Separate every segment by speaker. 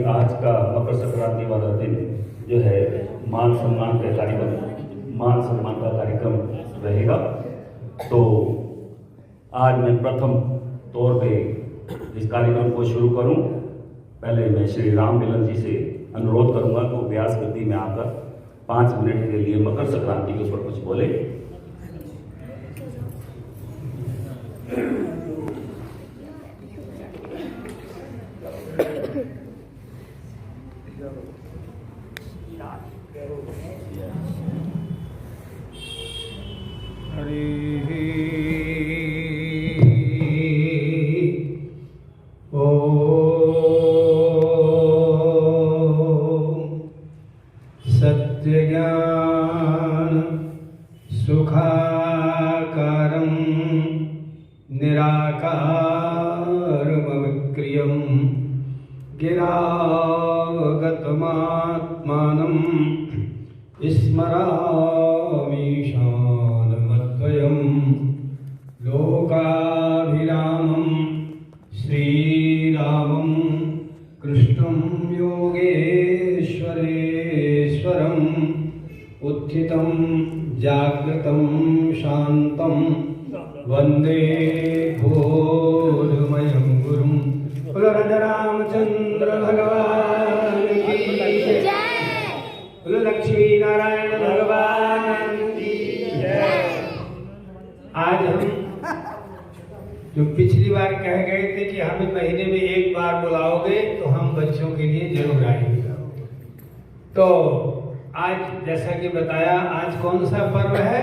Speaker 1: आज का मकर संक्रांति वाला दिन जो है मान सम्मान का कार्यक्रम रहेगा। तो आज मैं प्रथम तौर पे इस कार्यक्रम को शुरू करूं। पहले मैं श्री राम मिलन जी से अनुरोध करूंगा कि वो व्यास गद्दी में आकर 5 मिनट के लिए मकर संक्रांति के ऊपर कुछ बोले।
Speaker 2: Oh गिरावगतमात्मानं स्मरामीशानमद्वयं लोकाभिरामं श्रीरामं कृष्णं योगेश्वरेश्वरम् उत्थितं जागृतं शान्तं वन्दे बोधमयं गुरुं। बोलो राजा रामचंद्र भगवान की जय। बोलो लक्ष्मी नारायण भगवान की जय। आज हम जो पिछली बार कह गए थे कि हमें महीने में एक बार बुलाओगे तो हम बच्चों के लिए जरूर आएंगे। तो आज जैसा कि बताया, आज कौन सा पर्व है?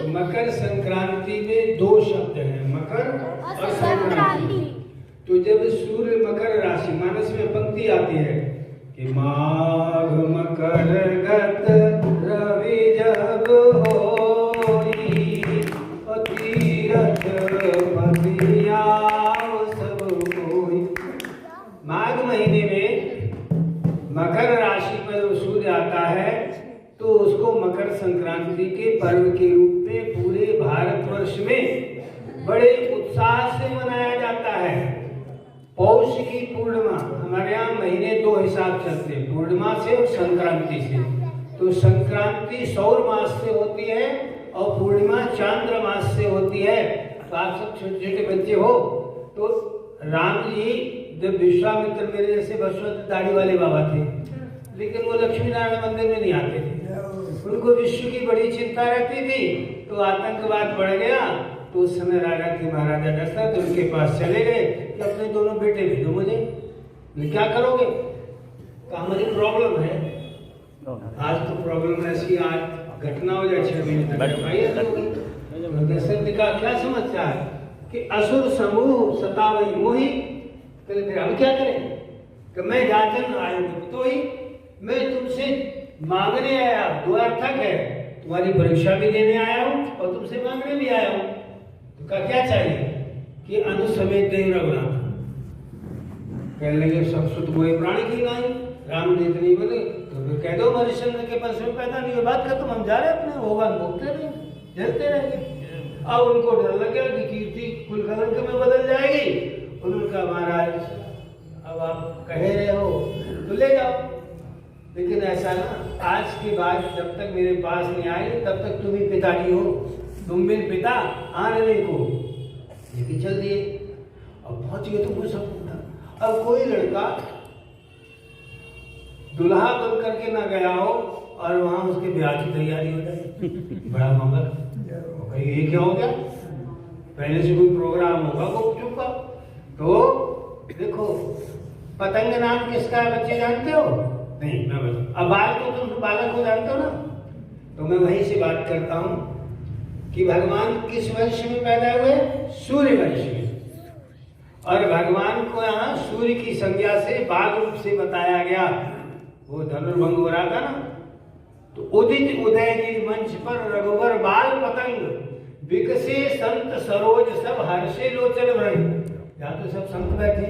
Speaker 2: मकर संक्रांति में दो शब्द हैं, मकर और संक्रांति। तो जब सूर्य मकर राशि, मानस में पंक्ति आती है कि माघ मकर गत रवि जब होई तीरथ पतियाव सब कोई। माघ महीने में मकर राशि पर जो सूर्य आता है तो उसको मकर संक्रांति के पर्व के रूप में पूरे भारतवर्ष में बड़े उत्साह से मनाया जाता है। पौष की पूर्णिमा, हमारे यहाँ महीने दो हिसाब चलते हैं, पूर्णिमा से और संक्रांति से। तो संक्रांति सौर मास से होती है और पूर्णिमा चांद्र मास से होती है। तो आप सब छोटे छोटे बच्चे हो, तो राम जी जब विश्वामित्र मेरे जैसे बसवंत दाढ़ी वाले बाबा थे, लेकिन वो लक्ष्मी नारायण मंदिर में नहीं आते थे। उनको विश्व की बड़ी चिंता रहती थी, तो आतंकवाद बढ़ गया। तो उस समय राजा थे महाराजा दशरथ, उनके पास चले गए कि अपने दोनों बेटे भेजो मुझे। क्या करोगे? कहा मुझे प्रॉब्लम है। आज तो प्रॉब्लम ऐसी, आज घटना हो जाए 6 महीने तक दशरथ ने कहा क्या समस्या है? कि असुर समूह सतावई मोही। फिर हम क्या करें? कि मैं जाचन आयु तो ही मैं तुमसे मांगने आया, द्वार्थक है, तुम्हारी परीक्षा भी देने आया हूँ और तुमसे मांगने भी आया हूँ। तो क्या चाहिए? कि अनुसमेत देव रघुनाथ। कहने लगे सब सुत मोहे प्राणी की नहीं, राम ने इतनी बोले तो फिर कह दो हरिश्चंद्र के पास में पैदा नहीं, बात खत्म, हम जा रहे अपने भगवान भोगते रहेंगे, झेलते रहेंगे। अब उनको डर लग गया कि कीर्ति कुल कलंक में बदल जाएगी। उन्होंने कहा महाराज अब आप कह रहे हो तो ले जाओ, लेकिन ऐसा ना, आज के बाद जब तक मेरे पास नहीं आए तब तक तुम ही पिताजी हो, तुम बिन पिता आने नहीं को। लेकिन चल दिए। अब पहुंच गए तुमको सब। अब कोई लड़का दुल्हा बन करके ना गया हो और वहां उसके ब्याह की तैयारी हो जाए, बड़ा मामला। ये क्या हो गया? पहले से कोई प्रोग्राम होगा वो चुप। तो देखो, पतंग नाम किसका है बच्चे जानते हो? नहीं, मैं बताऊं। अब बालक तो तुम बालक को जानते हो ना, तो मैं वहीं से बात करता हूं कि भगवान किस वंश में पैदा हुए? सूर्य वंश में। और भगवान को यहाँ सूर्य की संज्ञा से बाल रूप से बताया गया। वो धनुर्भंग हो रहा था ना, तो उदित उदयगिरि मंच पर रघुवर बाल पतंग विकसे संत सरोज सब हर्षे लोचन भ्रंग। यहाँ तो सब संत बैठे,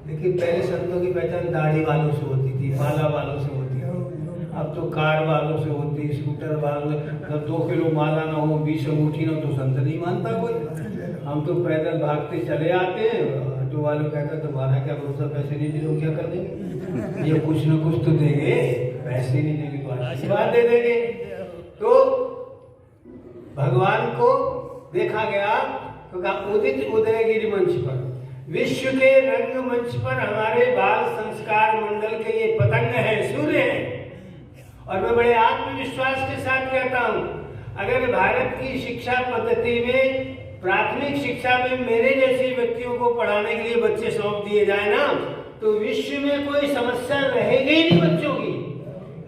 Speaker 2: लेकिन पहले संतों की पहचान दाढ़ी वालों से होती थी, माला वालों से होती थी। अब तो कार वालों से होती, स्कूटर वालों से। जब 2 किलो माला ना हो, 20 अंगूठी ना हो तो संत नहीं मानता कोई। हम तो पैदल भागते चले आते हैं। ऑटो वालों कहता तुम्हारा क्या भरोसा, पैसे नहीं दे, क्या कर देंगे? ये कुछ न कुछ तो देंगे, पैसे नहीं देंगे तो आशीर्वाद दे देंगे। तो भगवान को देखा गया तो उदित उदयगिरि मंच पर, विश्व के रंग मंच पर हमारे बाल संस्कार मंडल के ये पतंग है, सूर्य है। और मैं बड़े आत्मविश्वास के साथ कहता हूँ, अगर भारत की शिक्षा पद्धति में प्राथमिक शिक्षा में मेरे जैसे व्यक्तियों को पढ़ाने के लिए बच्चे सौंप दिए जाए ना, तो विश्व में कोई समस्या रहेगी ही नहीं बच्चों की।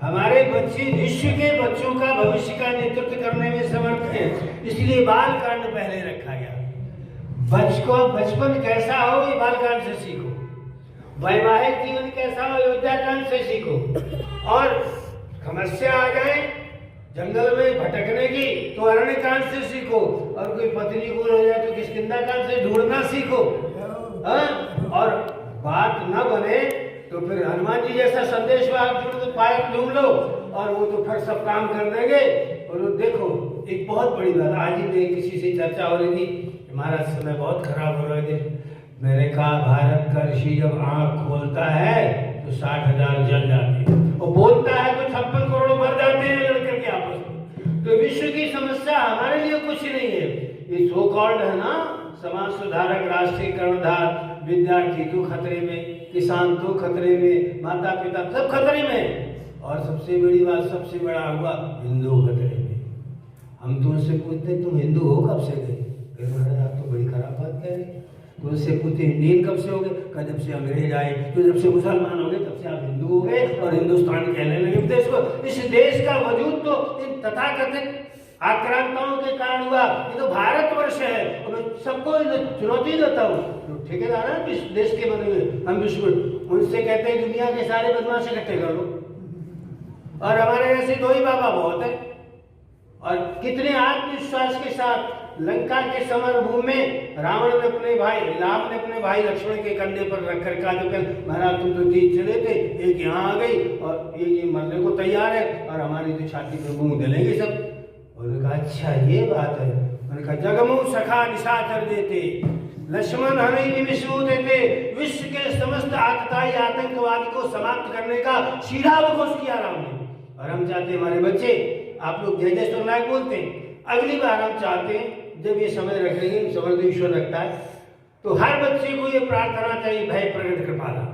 Speaker 2: हमारे बच्चे विश्व के बच्चों का भविष्य का नेतृत्व करने में समर्थ हैं। इसलिए बाल कांड पहले रखा गया। बचपन कैसा हो ये बाल कांड से सीखो, वैवाहिक जीवन कैसा हो अयोध्या कांड से सीखो, और समस्या आ जाए जंगल में भटकने की तो अरण्य कांड से सीखो, और कोई पत्नी को हो जाए तो किष्किंधा कांड से ढूंढना सीखो। और बात बात न बने तो फिर हनुमान जी जैसा संदेश आप तो पायक ढूंढ लो और वो तो फिर सब काम कर देंगे। और वो देखो एक बहुत बड़ी बात, आज ही में किसी से चर्चा हो रही थी, हमारा समय बहुत खराब हो रहे थे। मैंने कहा भारत का ऋषि जब आंख खोलता है तो 60,000 जल जाते हैं और बोलता है तो 56 करोड़ मर जाते हैं लड़कर के आपस में। तो विश्व की समस्या हमारे लिए कुछ नहीं है, ये सो कॉल्ड है ना समाज सुधारक, राष्ट्रीय कर्णधार, विद्यार्थी तो खतरे में, किसान तो खतरे में, माता पिता सब खतरे में, और सबसे बड़ी बात, सबसे बड़ा हुआ हिंदू खतरे में। हम तो उनसे पूछते तुम हिंदू हो कब से गए? आप तो बड़ी खराब बात कह रहे हैं। तो उनसे पूछते इंडियन कब से हो गए? कहा जब से अंग्रेज आए, तो जब से मुसलमान हो गए तब से आप हिंदू हो गए और हिंदुस्तान कहने लगे देश को। इस देश का वजूद तो इन तथाकथित आक्रांताओं के कारण हुआ। ये तो भारतवर्ष है और मैं सबको चुनौती देता हूँ तो ठेकेदार है इस देश के बने हुए, हम विश्व उनसे कहते हैं दुनिया के सारे बदमाश इकट्ठे कर लो, और हमारे ऐसे दो ही बाबा बहुत है। और कितने आत्मविश्वास के साथ लंका के समर भूमि में राम ने अपने भाई लक्ष्मण के कंधे पर रखकर कहा जो कल महाराज तुम तो तीर चले थे, एक यहाँ आ गई और ये मरने को तैयार है और हमारी तो छाती पर मुंह डलेंगे सब। उन्होंने कहा अच्छा ये बात है। उन्होंने कहा जगमु सखा निशाचर देते, लक्ष्मण हरि निमिषु देते, विश्व के समस्त आतताई आतंकवादी को समाप्त करने का सीधा उद्घोष किया राम ने। और हम चाहते हैं हमारे बच्चे, आप लोग जय जय सोनायक बोलते हैं, अगली बार हम चाहते हैं जब ये समय रखेंगे, समय तो ईश्वर रखता है, तो हर बच्चे को ये प्रार्थना चाहिए भय प्रकट कृपाला।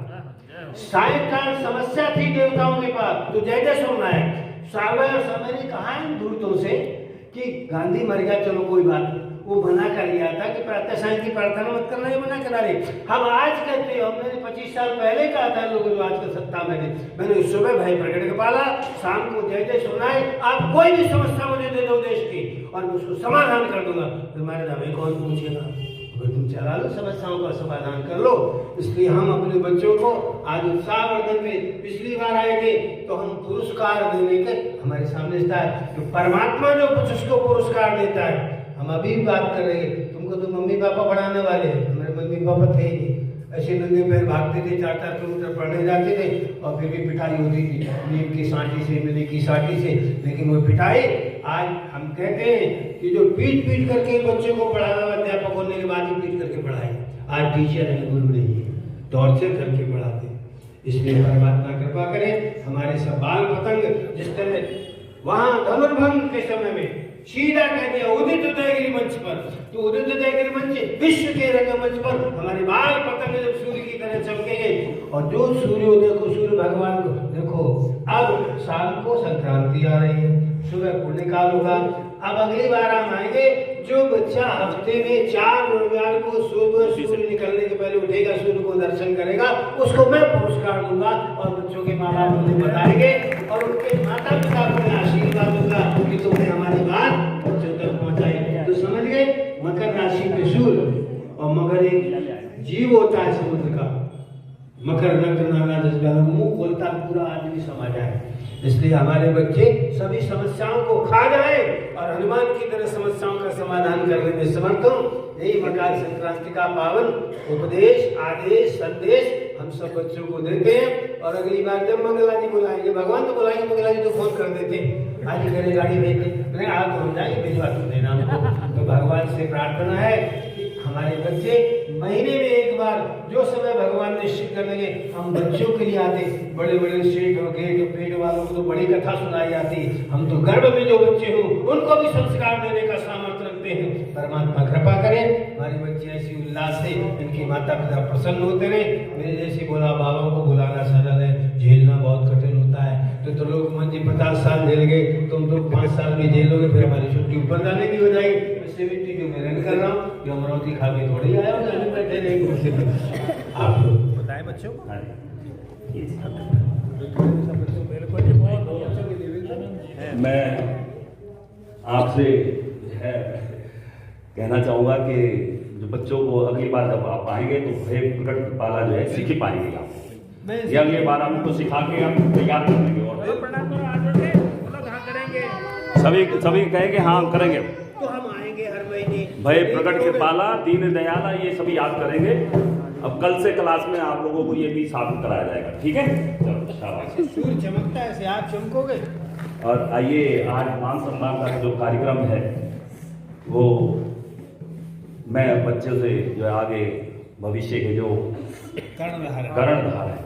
Speaker 2: सायंकाल समस्या थी देवताओं के पास तो जय जय सोनायक सागर और समय ने कहा इन दूतों से कि गांधी मर गया चलो कोई बात, वो मना कर लिया था कि प्रातः सायं की प्रार्थना मत करना, ये मना करा रहे। हम आज कहते हैं, हमने 25 साल पहले कहा था लोगों जो आज का सत्ता मैंने सुबह भय प्रकट के पाला, शाम को जय जय सुनाए, आप कोई भी समस्या मुझे दे दो देश की और मैं उसको समाधान कर दूंगा। तुम्हारे हमें कौन पूछेगा, तुम चला लो समस्याओं का समाधान कर लो। इसलिए हम अपने बच्चों को आज उत्साहवर्धन में पिछली बार आए थे तो हम पुरस्कार देने के हमारे सामने था तो परमात्मा जो उसको पुरस्कार देता है। हम अभी बात कर रहे हैं, तुमको तो मम्मी पापा पढ़ाने वाले हैं, हमारे मम्मी पापा थे ही नहीं, ऐसे नंगे पैर भागते थे, 4-4 किलोमीटर पढ़ने जाते थे और फिर भी पिटाई होती थी नीम की सांटी से, मिली की सांटी से, लेकिन वो पिटाई आज हम कहते हैं कि जो पीट करके बच्चों को पढ़ाना, अध्यापक होने के बाद ही पीट करके पढ़ाए, आज टीचर है गुरु नहीं है, टॉर्चर करके पढ़ाते। इसलिए परमात्मा कृपा करें हमारे सब बाल पतंग जिस तरह वहां धनुर्भंग के समय में सीधा कह दिया उदित उदयगिरी मंच पर, तो उदित उदयगिरी मंच विश्व के रंगमंच पर हमारे बाल पतंग जब सूर्य की तरह चमकेंगे और जो सूर्योदय को सूर्य भगवान को देखो। अब शाम को संक्रांति आ रही है, सुबह पुण्यकाल होगा। अब अगली बार हम आएंगे, जो बच्चा हफ्ते में 4 रविवार को सूर्य निकलने के पहले उठेगा, सूर्य को दर्शन करेगा, उसको मैं पुरस्कार दूंगा और बच्चों के माँ बाप उन्हें बताएंगे और उनके माता पिता को मैं आशीर्वाद दूंगा कि तुमने हमारी बात बच्चों तक पहुंचाई। तो समझ गए, मकर राशि पे सूर्य और मगर एक जीव होता है समुद्र का, मकर नक्र नाना जज्बा मुंह खोलता पूरा आदमी समा जाए। इसलिए हमारे बच्चे सभी समस्याओं को खा जाए और हनुमान की तरह समस्याओं का समाधान करने में समर्थ हो। यही मकर संक्रांति का पावन उपदेश, आदेश, संदेश हम सब बच्चों को देते हैं। और अगली बार जब मंगला जी बुलाएंगे, भगवान तो बुलाएंगे, मंगला जी तो फोन कर देते हैं, आज ही करे गाड़ी भेज दें, आप हम जाएंगे भिजवा तो देना हमको। तो भगवान से प्रार्थना है कि हमारे बच्चे महीने में एक बार जो समय भगवान निश्चित कर देंगे, हम बच्चों के लिए आते। बड़े बड़े सेठ हो गए तो पेट वालों को तो बड़ी कथा सुनाई जाती है, हम तो गर्भ में जो बच्चे हो उनको भी संस्कार देने का सामर्थ्य रखते हैं। परमात्मा कृपा करें हमारे बच्चे ऐसी उल्लास से इनके माता पिता प्रसन्न होते रहे। मेरे जैसे बोला बाबा को बुलाना सरल है, झेलना बहुत कठिन होता है। तो लोग मंजी 50 साल झेल गए, तुम तो 5 साल में झेलोगे, फिर हमारी छुट्टी ऊपर जाने की हो जाएगी। इससे भी जो मैं कर रहा हूँ कि अमरावती खा के थोड़ी आया हूँ, बैठे नहीं। आप लोग बताएं बच्चों को।
Speaker 1: मैं आपसे कहना चाहूँगा कि जो बच्चों को अगली बार जब आप आएंगे तो भय प्रकट पाला जो है सीख ही पाएंगे आप। ये अगली बार हम उनको सिखा के हम तैयार कर देंगे और सभी कहेंगे हाँ करेंगे।
Speaker 2: तो हम आएंगे हर महीने,
Speaker 1: भय प्रकट के पाला, दीन दयाला, ये सभी याद करेंगे अब कल से क्लास में आप लोगों को ये भी साबित कराया जाएगा, ठीक है? चलो शाबाश।
Speaker 2: सूर्य चमकता है ऐसे आप चमकोगे।
Speaker 1: और आइए, आज मान सम्मान का जो कार्यक्रम है वो मैं बच्चों से जो आगे भविष्य के जो कर्णधार है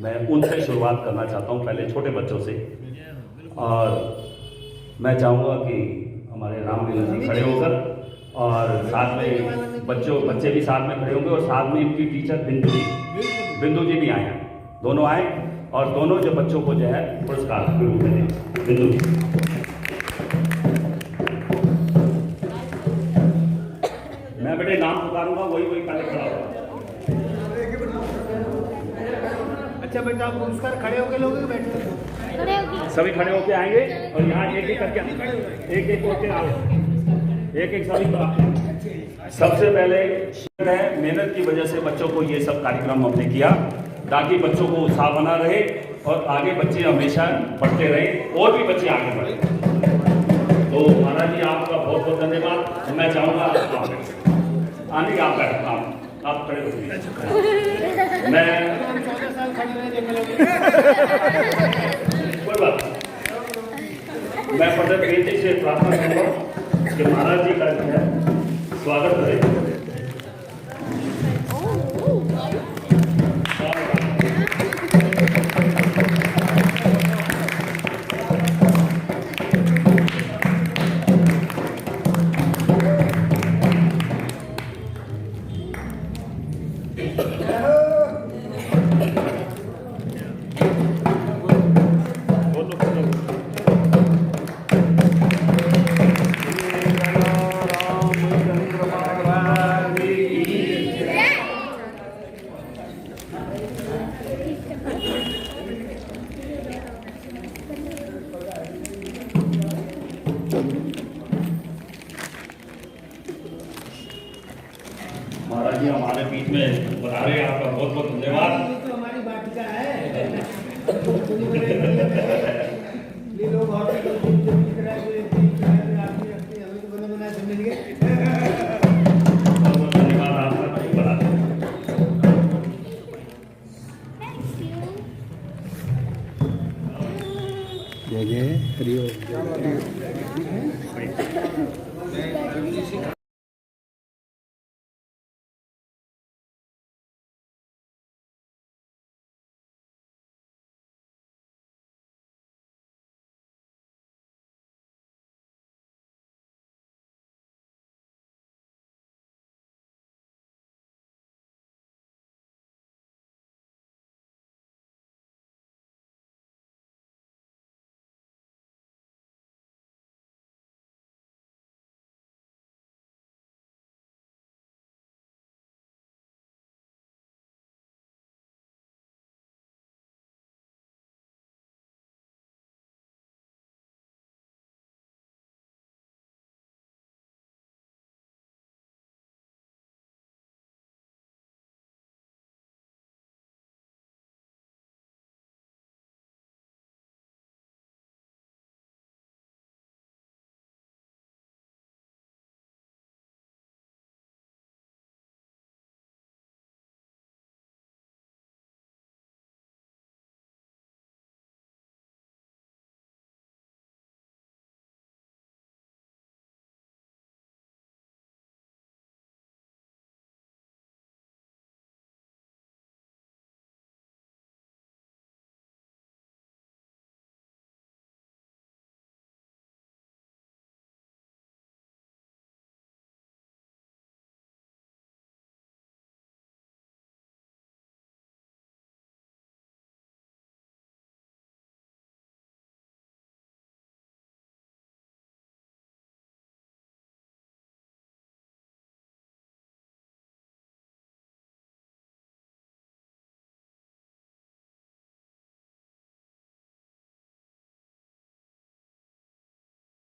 Speaker 1: मैं उनसे शुरुआत करना चाहता हूँ, पहले छोटे बच्चों से। और मैं चाहूँगा कि हमारे रामलीला जी खड़े होकर और साथ में बच्चे भी साथ में खड़े होंगे और साथ में इनकी टीचर बिंदु जी भी आए हैं, दोनों आए और दोनों जो बच्चों को जो है पुरस्कार के रूप में दें। बिंदु जी, मैं बेटे नाम पुकारूंगा, वही पहले खड़ा होगा।
Speaker 2: अच्छा बेटा आप पुरस्कार खड़े होके लोगे बैठे?
Speaker 1: सभी खड़े होके आएंगे और यहाँ एक करके एक होके आओ, एक सभी। सबसे पहले है, मेहनत की वजह से बच्चों को ये सब कार्यक्रम हमने किया ताकि बच्चों को उत्साह बना रहे और आगे बच्चे हमेशा पढ़ते रहे और भी बच्चे आगे बढ़े। तो महाराज जी आपका बहुत बहुत धन्यवाद। मैं चाहूँगा आने का आप खड़े होंगे। मैं
Speaker 2: 14 साल खड़े रहे
Speaker 1: कोई बात नहीं। मैं पदक बेनती से प्रार्थना करूँगा कि महाराज जी का जो है स्वागत करें। महाराज जी हमारे बीच में बता रहे हैं, आपका बहुत बहुत धन्यवाद।
Speaker 2: तो हमारी वाटिका है ये लोग और मिल गए।
Speaker 1: बहुत बहुत धन्यवाद आपका।
Speaker 3: जय जय हरि ओम।